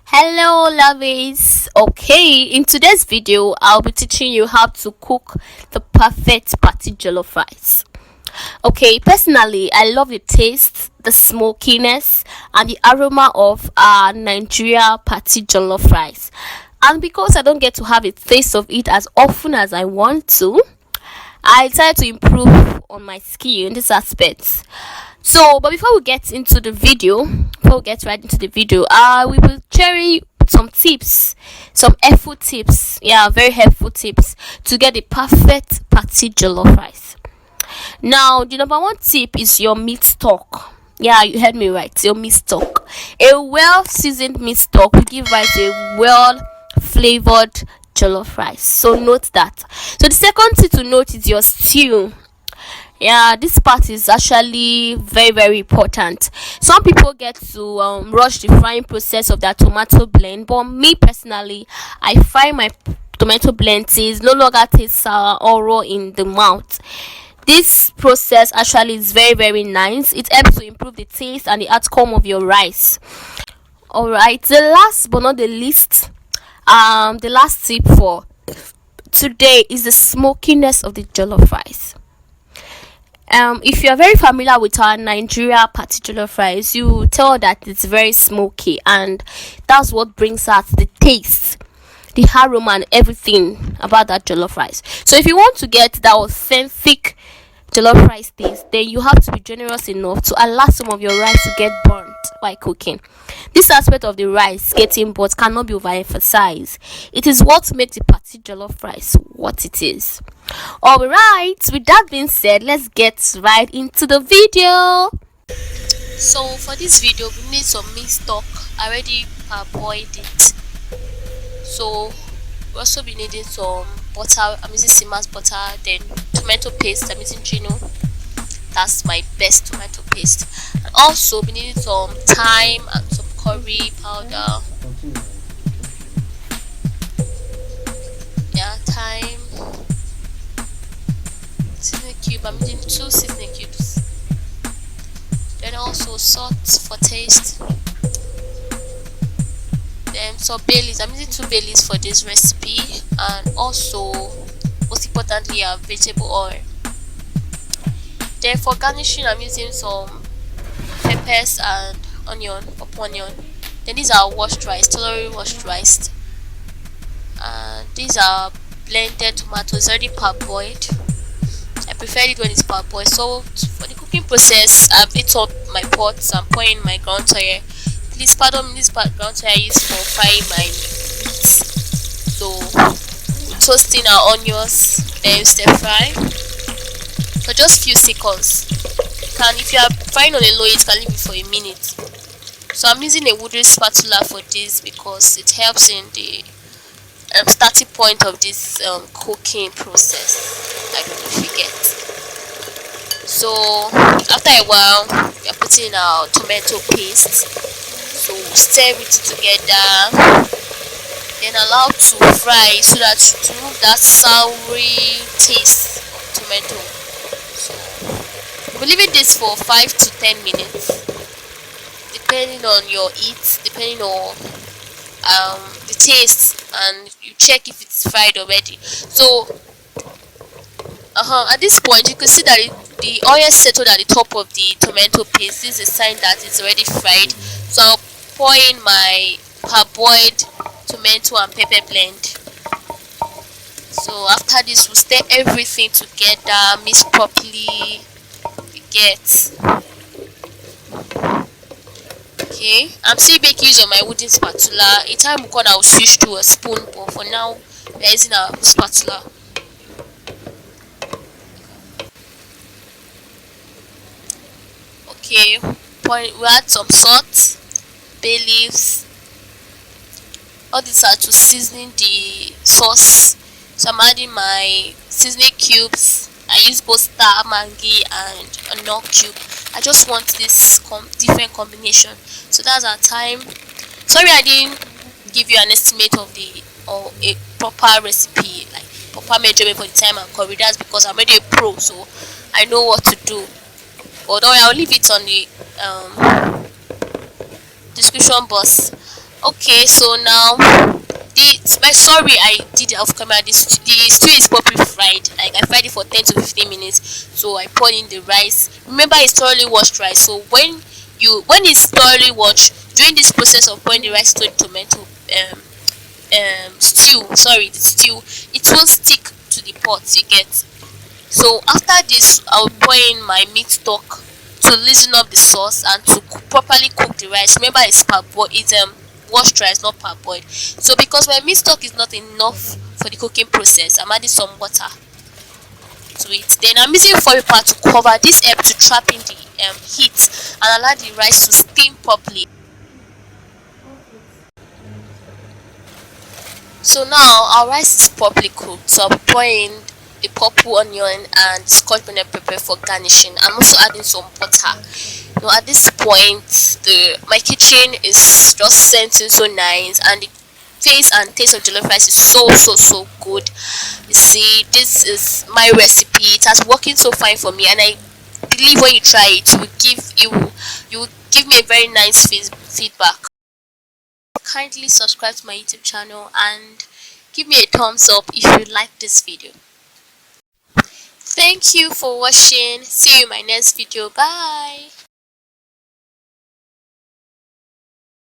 Hello lovies. Okay, in today's video I'll be teaching you how to cook the perfect party jollof rice. Okay, personally I love the taste, the smokiness and the aroma of our Nigeria party jollof rice. And because I don't get to have a taste of it as often as I want to, I decided to improve on my skill in this aspect. So, but before we get into the video, before we get right into the video, we will share some tips, some helpful tips, very helpful tips to get the perfect party jollof rice. Now, the number one tip is your meat stock. Yeah, you heard me right. Your meat stock. A well seasoned meat stock will give rice a well flavored jollof rice. So note that. So the second thing to note is your stew. Yeah, this part is actually very important. Some people get to rush the frying process of their tomato blend, but me personally, I find my tomato blend no longer tastes sour or raw in the mouth. This process actually is very nice. It helps to improve the taste and the outcome of your rice. All right, the last but not the least, the last tip for today is the smokiness of the jollof rice. If you are very familiar with our Nigeria party jollof rice, you tell that it's very smoky, and that's what brings out the taste, the aroma, and everything about that jollof rice. So, if you want to get that authentic jollof rice taste, then you have to be generous enough to allow some of your rice to get burnt while cooking. This aspect of the rice getting burnt cannot be overemphasized. It is what makes the party jollof rice what it is. Alright, with that being said, let's get right into the video. So for this video, we need some meat stock. I already parboiled it. So we'll also be needing some butter. I'm using Sima's butter, then tomato paste. I'm using GINO. That's my best tomato paste. And also we needing some thyme and some curry powder. Yeah, thyme. Seasoning cube. I'm using 2 seasoning cubes. Then also salt for taste. Then some bay leaves. I'm using 2 bay leaves for this recipe, and also most importantly vegetable oil. Then for garnishing, I'm using some peppers and pop onion. Then these are washed rice, thoroughly washed rice. And these are blended tomatoes, already parboiled. I prefer it when it's parboiled. So for the cooking process, I've lit up my pots. I'm pouring my ground oil. Please pardon me, this ground oil I use for frying my meat. So we're toasting our onions, then stir fry for just few seconds. If you are frying on a low, it can leave it for a minute. So I'm using a wooden spatula for this because it helps in the starting point of this cooking process. I don't know if you get. So after a while, we are putting our tomato paste. So stir it together, then allow to fry so that to remove that soury taste of tomato. So we're leaving this for 5 to 10 minutes, depending on your heat, depending on the taste, and you check if it's fried already. So at this point you can see that the oil settled at the top of the tomato paste. This is a sign that it's already fried. So I'll pour in my parboiled tomato and pepper blend. So after this, we'll stir everything together, mix properly. You get. Okay, I'm still making use of my wooden spatula. In time I will switch to a spoon, but for now we're using our spatula. Okay, we add some salt, bay leaves. All these are to seasoning the sauce. So I'm adding my seasoning cubes. I use both star, Maggi, and a knock cube. I just want this different combination. So that's our time. Sorry I didn't give you an estimate of a proper recipe, like proper measurement for the time and curry. That's because I'm already a pro, so I know what to do. But I'll leave it on the description box Okay, so now sorry, I did it off camera. The stew is properly fried. Like I fried it for 10 to 15 minutes. So I poured in the rice. Remember, it's thoroughly washed rice. So when it's thoroughly washed, during this process of pouring the rice to the tomato stew, sorry, the stew, it won't stick to the pot. You get. So after this, I'll pour in my meat stock to loosen up the sauce and to properly cook the rice. Remember, it's parboiled. It's washed rice, not parboiled. So because my meat stock is not enough for the cooking process, I'm adding some water to it. Then I'm using foil paper to cover this help to trap in the heat and allow the rice to steam properly. So now our rice is properly cooked. So I'll pour in the purple onion and scotch bonnet pepper for garnishing. I'm also adding some butter. At this point, the my kitchen is just scenting so nice, and the taste of jollof rice is so good. You see, this is my recipe. It has working so fine for me, and I believe when you try it, you will give me a very nice feedback. Kindly subscribe to my YouTube channel and give me a thumbs up if you like this video. Thank you for watching. See you in my next video. Bye.